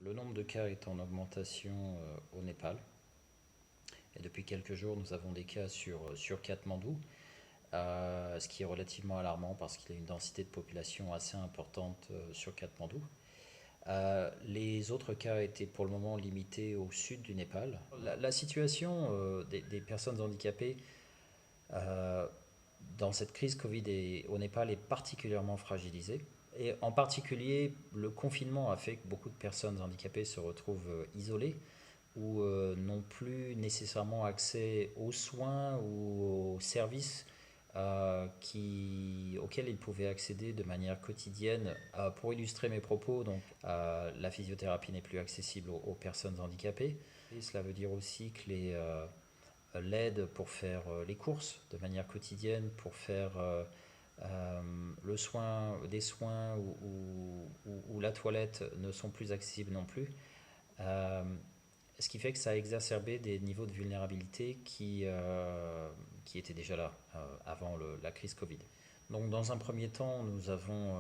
Le nombre de cas est en augmentation au Népal. Et depuis quelques jours, nous avons des cas sur Katmandou, ce qui est relativement alarmant parce qu'il y a une densité de population assez importante sur Katmandou. Les autres cas étaient pour le moment limités au sud du Népal. La situation des personnes handicapées euh, dans cette crise Covid au Népal est particulièrement fragilisée. Et en particulier, le confinement a fait que beaucoup de personnes handicapées se retrouvent isolées ou n'ont plus nécessairement accès aux soins ou aux services auxquels ils pouvaient accéder de manière quotidienne. Pour illustrer mes propos, donc, la physiothérapie n'est plus accessible aux personnes handicapées. Et cela veut dire aussi que l'aide pour faire les courses de manière quotidienne, pour faire des soins ou la toilette ne sont plus accessibles non plus. Euh, Ce qui fait que ça a exacerbé des niveaux de vulnérabilité qui étaient déjà là avant la crise Covid. Donc dans un premier temps, nous avons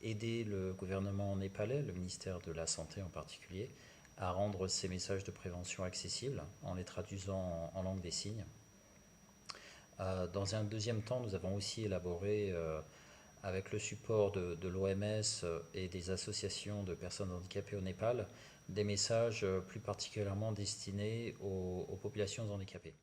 aidé le gouvernement népalais, le ministère de la Santé en particulier, à rendre ces messages de prévention accessibles en les traduisant en langue des signes. Dans un deuxième temps, nous avons aussi élaboré, avec le support de l'OMS et des associations de personnes handicapées au Népal, des messages plus particulièrement destinés aux populations handicapées.